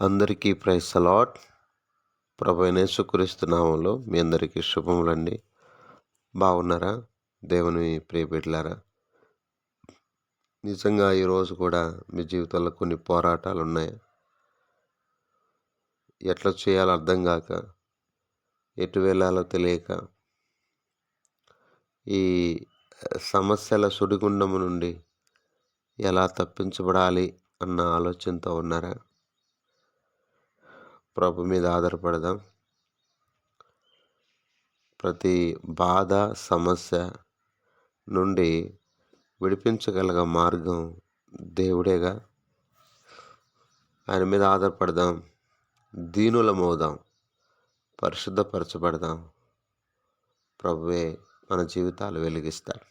అందరికీ praise the lord. ప్రభువైన యేసుక్రీస్తు నామములో మీ అందరికీ శుభములండి. బాగున్నారా? దేవుని ప్రియ బిడ్డలారా, నిజంగా ఈరోజు కూడా మీ జీవితంలో కొన్ని పోరాటాలు ఉన్నాయి. ఎట్లా చేయాలో అర్థం కాక, ఎటు వెళ్ళాలో తెలియక, ఈ సమస్యల సుడిగుండము నుండి ఎలా తప్పించబడాలి అన్న ఆలోచనతో ఉన్నారా? ప్రభు మీద ఆధారపడదాం. ప్రతి బాధ, సమస్య నుండి విడిపించగల మార్గం దేవుడేగా. ఆయన మీద ఆధారపడదాం, దీనులమవుదాం, పరిశుద్ధపరచబడదాం. ప్రభువే మన జీవితాలు వెలిగిస్తాడు.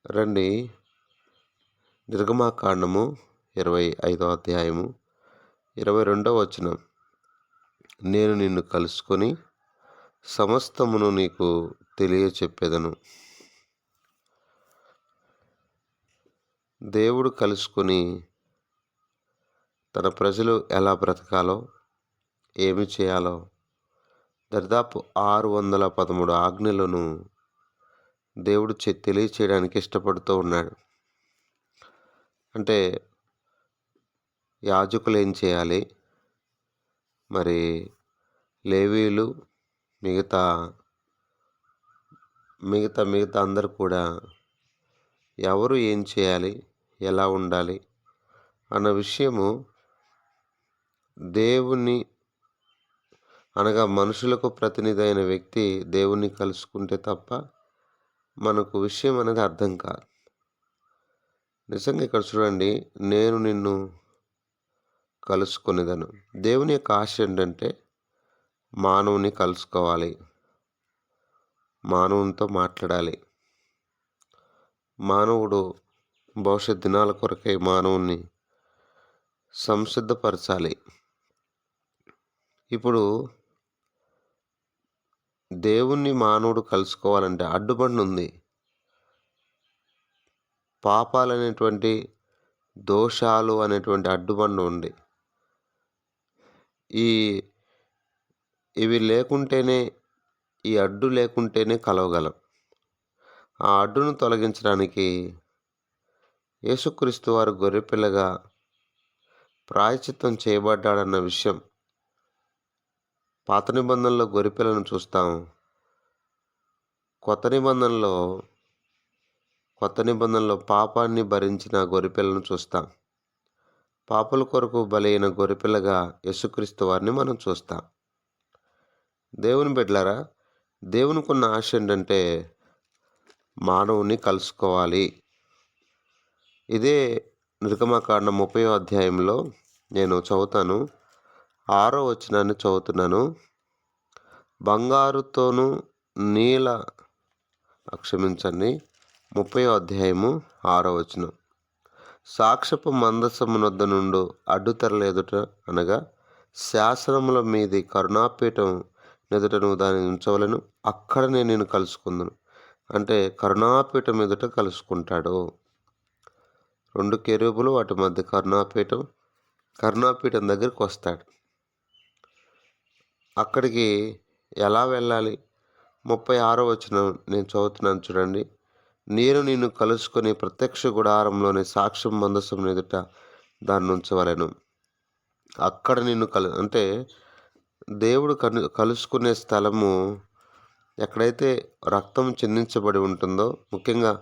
రండి, నిర్గమాకాండము 25వ అధ్యాయము 22వ వచనం. నేను నిన్ను కలుసుకొని సమస్తమును నీకు తెలియచెప్పేదను. దేవుడు కలుసుకొని తన ప్రజలు ఎలా బ్రతకాలో, ఏమి చేయాలో దాదాపు 613 ఆజ్ఞలను దేవుడు తెలియచేయడానికి ఇష్టపడుతూ ఉన్నాడు. అంటే యాజకులు ఏం చేయాలి, మరి లేవీయులు, మిగతా అందరూ కూడా ఎవరు ఏం చేయాలి, ఎలా ఉండాలి అన్న విషయము దేవుణ్ణి అనగా మనుషులకు ప్రతినిధి అయిన వ్యక్తి దేవుణ్ణి కలుసుకుంటే తప్ప మనకు విషయం అనేది అర్థం కాదు. నిజంగా ఇక్కడ చూడండి, నేను నిన్ను కలుసుకునేదను. దేవుని యొక్క ఆశ ఏంటంటే మానవుని కలుసుకోవాలి, మానవునితో మాట్లాడాలి. మానవుడు భవిష్యత్ దినాల కొరకై మానవుని సంసిద్ధపరచాలి. ఇప్పుడు దేవుణ్ణి మానవుడు కలుసుకోవాలంటే అడ్డుబండి ఉంది. పాపాలనేటువంటి, దోషాలు అనేటువంటి అడ్డుబండి ఉంది. ఇవి లేకుంటేనే, ఈ అడ్డు లేకుంటేనే కలవగలం. ఆ అడ్డును తొలగించడానికి యేసుక్రీస్తు వారు గొర్రెపిల్లగా ప్రాయశ్చిత్తం చేయబడ్డాడన్న విషయం పాత నిబంధనలో గొర్రెపిల్లను చూస్తాం. కొత్త నిబంధనలో పాపాన్ని భరించిన గొర్రెపిల్లను చూస్తాం. పాపుల కొరకు బలైన గొర్రెపిల్లగా యేసుక్రీస్తు వారిని మనం చూస్తాం. దేవుని బిడ్డలారా, దేవునికి ఉన్న ఆశ ఏంటంటే మానవుని కలుసుకోవాలి. ఇదే నిర్గమకాండం 30వ అధ్యాయంలో నేను చదువుతాను. 6వ వచనాన్ని చదువుతున్నాను. బంగారుతోనూ క్షమించండి, 30వ అధ్యాయము 6వ వచనం. సాక్ష్యపు మందసమునొద్ద నుండు అడ్డుతెరల ఎదుట అనగా శాసనముల మీది కరుణాపీఠం ఎదుట నువ్వు దాన్ని ఉంచవలను. అక్కడ నేను నిన్ను కలుసుకుందును. అంటే కరుణాపీఠం ఎదుట కలుసుకుంటాడు. 2 కెరూబులు, వాటి మధ్య కరుణాపీఠం దగ్గరికి వస్తాడు. అక్కడికి ఎలా వెళ్ళాలి? 36వ వచనం నేను చదువుతున్నాను చూడండి. నేను నిన్ను కలుసుకొని ప్రత్యక్ష గుడారంలోని సాక్ష్యం మందసం ఎదుట దాన్ని ఉంచవలెను. అక్కడ నిన్ను అంటే దేవుడు కలుసుకునే స్థలము ఎక్కడైతే రక్తం చిందించబడి ఉంటుందో, ముఖ్యంగా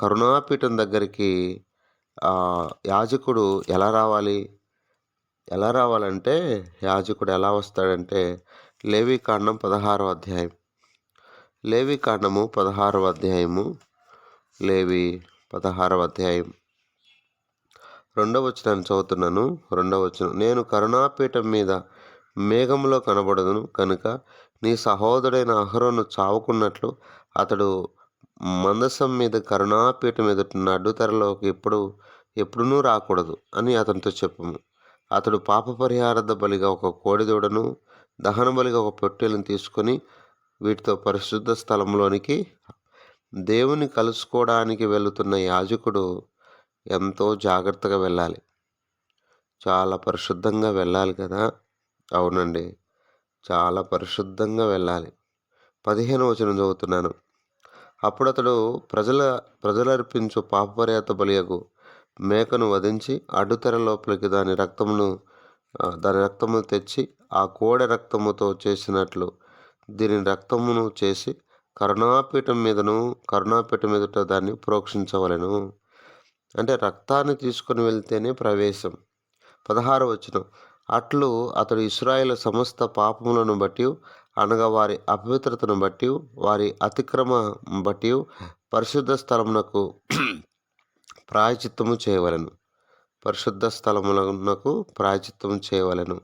కరుణాపీఠం దగ్గరికి యాజకుడు ఎలా రావాలంటే యాజకుడు ఎలా వస్తాడంటే లేవీకాండం 16వ అధ్యాయం. లేవీకాండము 16వ అధ్యాయము, లేవి 16వ అధ్యాయం 2వ వచనాన్ని చదువుతున్నాను. 2వ వచనం. నేను కరుణాపీఠం మీద మేఘంలో కనబడదును కనుక నీ సహోదరుడైన అహరోను చావుకున్నట్లు అతడు మందసం మీద కరుణాపీఠం ఎదుటిన అడ్డుతెరలోకి ఎప్పుడునూ రాకూడదు అని అతనితో చెప్పము. అతడు పాప పరిహారార్థ బలిగా ఒక కోడిదూడను, దహన బలిగా ఒక పొట్టేలును తీసుకొని వీటితో పరిశుద్ధ స్థలంలోనికి దేవుని కలుసుకోవడానికి వెళుతున్న యాజకుడు ఎంతో జాగ్రత్తగా వెళ్ళాలి. చాలా పరిశుద్ధంగా వెళ్ళాలి కదా! అవునండి. చాలా పరిశుద్ధంగా వెళ్ళాలి. 15వ వచనం చదువుతున్నాను. అప్పుడతడు ప్రజలర్పించు పాపపరిహార బలియగు మేకను వధించి అడ్డుతెర లోపలికి దాని రక్తమును తెచ్చి ఆ కోడె రక్తముతో చేసినట్లు దీని రక్తమును చేసి కరుణాపీఠం మీదట దాన్ని ప్రోక్షించవలెను. అంటే రక్తాన్ని తీసుకొని వెళ్తేనే ప్రవేశం. 16వ వచనం. అట్లు అతడు ఇశ్రాయేలు సమస్త పాపములను బట్టి, అనగా వారి అపవిత్రతను బట్టి, వారి అతిక్రమం బట్టి పరిశుద్ధ స్థలమునకు ప్రాయశ్చిత్తము చేయవలెను. పరిశుద్ధ స్థలమునకు ప్రాయశ్చిత్తము చేయవలెను.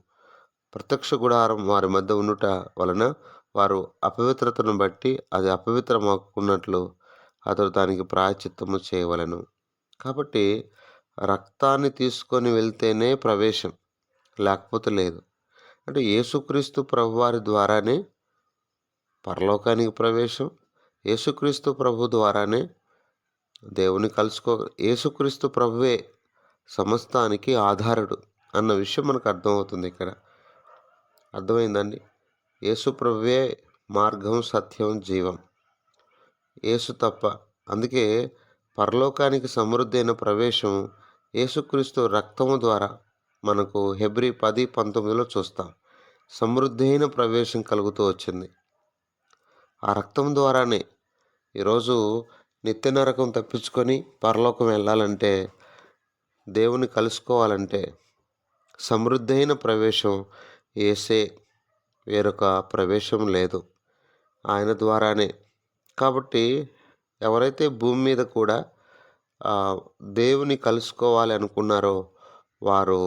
ప్రత్యక్ష గుడారం వారి మధ్య ఉండుట వలన వారు అపవిత్రతను బట్టి అది అపవిత్రమక్కున్నట్లు అతడు దానికి ప్రాయశ్చిత్తము చేయవలెను. కాబట్టి రక్తాన్ని తీసుకొని వెళ్తేనే ప్రవేశం, లేకపోతే లేదు. అంటే యేసుక్రీస్తు ప్రభువారి ద్వారానే పరలోకానికి ప్రవేశం, యేసుక్రీస్తు ప్రభు ద్వారానే దేవుని యేసుక్రీస్తు ప్రభువే సమస్తానికి ఆధారుడు అన్న విషయం మనకు అర్థమవుతుంది ఇక్కడ. అర్థమైందండి? యేసు ప్రభువే మార్గం, సత్యం, జీవం. యేసు తప్ప. అందుకే పరలోకానికి సమృద్ధి అయిన ప్రవేశం యేసుక్రీస్తు రక్తము ద్వారా మనకు హెబ్రీ 10:19 చూస్తాం. సమృద్ధి అయిన ప్రవేశం కలుగుతూ వచ్చింది. ఆ రక్తం ద్వారానే ఈరోజు నిత్య నరకం తప్పించుకొని పరలోకం వెళ్ళాలంటే, దేవుని కలుసుకోవాలంటే సమృద్ధి అయిన ప్రవేశం యేసే, వేరొక ప్రవేశం లేదు. ఆయన ద్వారానే. కాబట్టి ఎవరైతే భూమి మీద కూడా దేవుని కలుసుకోవాలి అనుకున్నారో వారు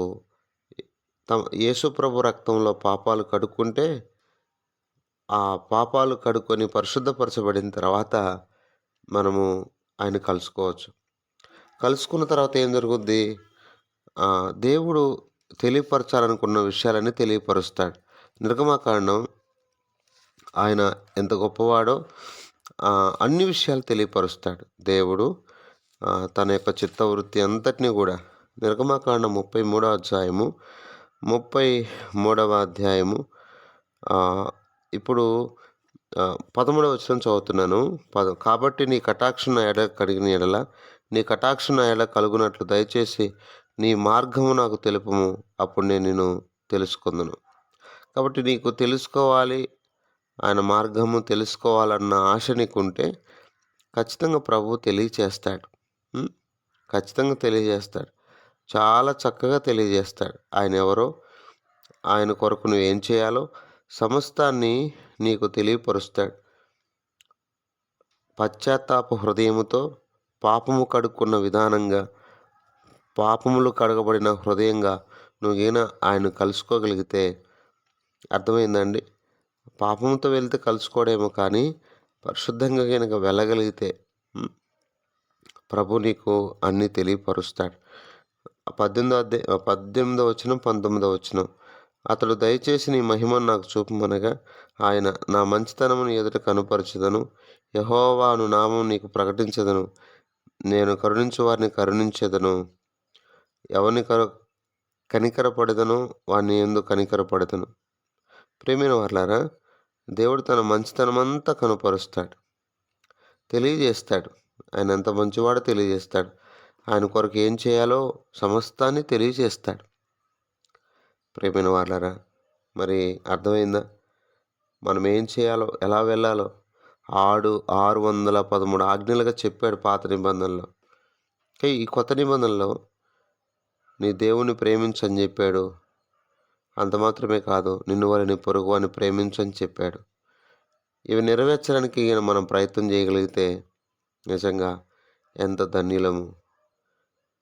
యేసు ప్రభు రక్తంలో పాపాలు కడుక్కుంటే, ఆ పాపాలు కడుక్కొని పరిశుద్ధపరచబడిన తర్వాత మనము ఆయన కలుసుకోవచ్చు. కలుసుకున్న తర్వాత ఏం జరుగుద్ది? దేవుడు తెలియపరచాలనుకున్న విషయాలన్నీ తెలియపరుస్తాడు. నిర్గమకాండం ఆయన ఎంత గొప్పవాడో అన్ని విషయాలు తెలియపరుస్తాడు దేవుడు. తన యొక్క చిత్తవృత్తి అంతటినీ కూడా నిర్గమకాండం 33వ అధ్యాయము 33వ అధ్యాయము ఇప్పుడు 13వ వచనం చదువుతున్నాను. కాబట్టి నీ కటాక్షం నా ఎడ కలిగిన ఎడల నీ కటాక్షం నా ఎడ కలుగునట్లు దయచేసి నీ మార్గము నాకు తెలుపుము, అప్పుడు నేను నిన్ను తెలుసుకుందును. కాబట్టి నీకు తెలుసుకోవాలి, ఆయన మార్గము తెలుసుకోవాలన్న ఆశ నీకుంటే ఖచ్చితంగా ప్రభువు తెలియచేస్తాడు. ఖచ్చితంగా తెలియజేస్తాడు. చాలా చక్కగా తెలియజేస్తాడు. ఆయన ఎవరో, ఆయన కొరకు నువ్వేం చేయాలో సమస్తాన్ని నీకు తెలియపరుస్తాడు. పశ్చాత్తాప హృదయముతో పాపము కడుక్కున్న విధానంగా, పాపములు కడగబడిన హృదయంగా నువ్వేనా ఆయన కలుసుకోగలిగితే, అర్థమైందండి? పాపంతో వెళ్తే కలుసుకోవడేమో, కానీ పరిశుద్ధంగా కనుక వెళ్ళగలిగితే ప్రభు నీకు అన్నీ తెలియపరుస్తాడు. 18వ వచనం 19వ వచనం. అతడు దయచేసి నీ మహిమను నాకు చూపమనగా ఆయన నా మంచితనము నీ ఎదుట కనుపరచెదను, యెహోవా అను నామం నీకు ప్రకటించెదను, నేను కరుణించు వారిని కరుణించెదను, ఎవరిని కనికరపడెదను వారిని యందు కనికరపడెదను. ప్రియమైన వారలారా, దేవుడు తన మంచితనమంతా కనుపరుస్తాడు, తెలియజేస్తాడు. ఆయన ఎంత మంచివాడో తెలియజేస్తాడు. ఆయన కొరకు ఏం చేయాలో సమస్తాన్ని తెలియజేస్తాడు. ప్రియమైన వారలారా, మరి అర్థమైందా? మనం ఏం చేయాలో, ఎలా వెళ్ళాలో 613 ఆజ్ఞలుగా చెప్పాడు పాత నిబంధనలో. ఈ కొత్త నిబంధనలో నీ దేవుని ప్రేమించని చెప్పాడు. అంత మాత్రమే కాదు, నిన్ను వారిని పొరుగు అని ప్రేమించని చెప్పాడు. ఇవి నెరవేర్చడానికి మనం ప్రయత్నం చేయగలిగితే నిజంగా ఎంత ధన్యులము.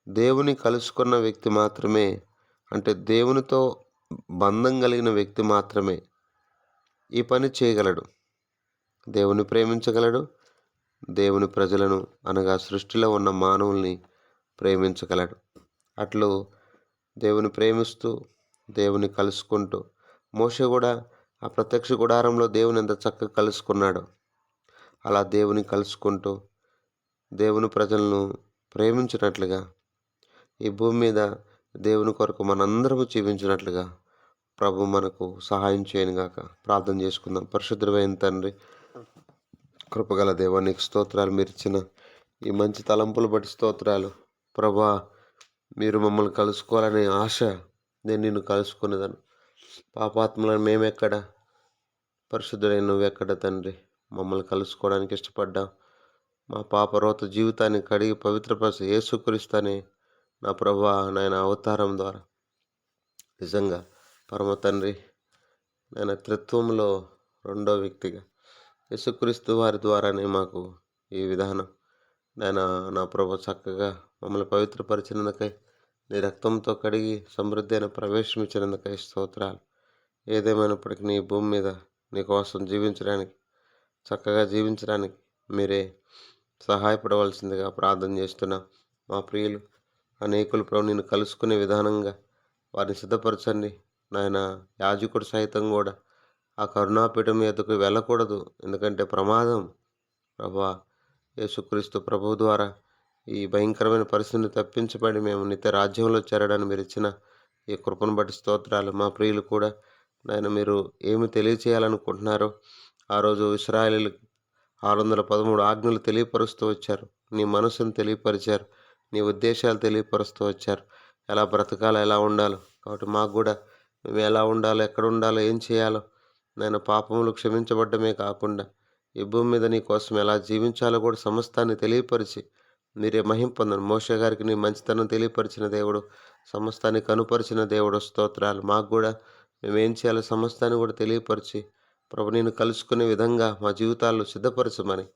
దేవుని కలుసుకున్న వ్యక్తి మాత్రమే, అంటే దేవునితో బంధం కలిగిన వ్యక్తి మాత్రమే ఈ పని చేయగలడు. దేవుని ప్రేమించగలడు, దేవుని ప్రజలను అనగా సృష్టిలో ఉన్న మానవుల్ని ప్రేమించగలడు. అట్లు దేవుని ప్రేమిస్తూ దేవుని కలుసుకుంటూ, మోషే కూడా ఆ ప్రత్యక్ష గుడారంలో దేవుని ఎంత చక్కగా కలుసుకున్నాడో అలా దేవుని కలుసుకుంటూ దేవుని ప్రజలను ప్రేమించినట్లుగా ఈ భూమి మీద దేవుని కొరకు మనందరము జీవించినట్లుగా ప్రభు మనకు సహాయం చేయనుగాక. ప్రార్థన చేసుకుందాం. పరిశుద్ధమైన తండ్రి, కృపగల దేవా, నీకు స్తోత్రాలు. మీరిచ్చిన ఈ మంచి తలంపులు బట్టి స్తోత్రాలు. ప్రభా, మీరు మమ్మల్ని కలుసుకోవాలనే ఆశ, నేను నిన్ను కలుసుకునేదాను. పాపాత్మలను మేమెక్కడ, పరిశుద్ధుడైన నువ్వెక్కడ తండ్రి? మమ్మల్ని కలుసుకోవడానికి ఇష్టపడ్డావు. మా పాపరోత జీవితాన్ని కడిగి పవిత్రపరిచి యేసుక్రీస్తునే నా ప్రభా, నాయన అవతారం ద్వారా నిజంగా పరమ తండ్రి, నాయన త్రిత్వంలో రెండో వ్యక్తిగా యేసుక్రీస్తు వారి ద్వారానే మాకు ఈ విధానం నాయన నా ప్రభు చక్కగా మమ్మల్ని పవిత్రపరిచినందుకై, నీ రక్తంతో కడిగి సమృద్ధి అయిన ప్రవేశం ఇచ్చినందుకై స్తోత్రాలు. ఏదేమైనప్పటికీ నీ భూమి మీద నీ కోసం జీవించడానికి, చక్కగా జీవించడానికి మీరే సహాయపడవలసిందిగా ప్రార్థన చేస్తున్నాం. మా ప్రియులు అనేకులు ప్రభు నిన్ను కలుసుకునే విధానంగా వారిని సిద్ధపరచండి నాయన. యాజకుడు సైతం కూడా ఆ కరుణాపీఠం మీదకు వెళ్ళకూడదు, ఎందుకంటే ప్రమాదం. ప్రభా, యేసుక్రీస్తు ప్రభువు ద్వారా ఈ భయంకరమైన పరిస్థితిని తప్పించబడి మేము నిత్య రాజ్యంలో చేరడానికి మీరు ఇచ్చిన ఈ కృపను బట్టి స్తోత్రాలు. మా ప్రియులు కూడా నాయన మీరు ఏమి తెలియచేయాలనుకుంటున్నారో ఆ రోజు ఇశ్రాయేలీయులకు 613 ఆజ్ఞలు తెలియపరుస్తూ వచ్చారు. నీ మనసును తెలియపరిచారు, నీ ఉద్దేశాలు తెలియపరుస్తూ వచ్చారు, ఎలా బ్రతకాలో, ఎలా ఉండాలో. కాబట్టి మాకు కూడా మేము ఎలా ఉండాలో, ఎక్కడ ఉండాలో, ఏం చేయాలో, నేను పాపములు క్షమించబడ్డమే కాకుండా ఈ భూమి మీద నీ కోసం ఎలా జీవించాలో కూడా సమస్తాన్ని తెలియపరిచి మీరే మహిమ పొందండి. మోషే గారికి నీ మంచితనం తెలియపరిచిన దేవుడు, సమస్తాన్ని కనుపరిచిన దేవుడు, స్తోత్రాలు. మాకు కూడా మేమేం చేయాలో సమస్తాన్ని కూడా తెలియపరిచి ప్రభు నేను కలుసుకునే విధంగా మా జీవితాల్లో సిద్ధపరచమని,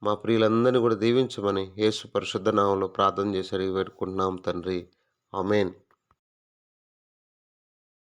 మా ప్రియులందరినీ కూడా దీవించమని యేసు పరిశుద్ధ నామంలో ప్రార్థన చేసి అడిగి పెట్టుకుంటున్నాం తండ్రి. ఆమేన్.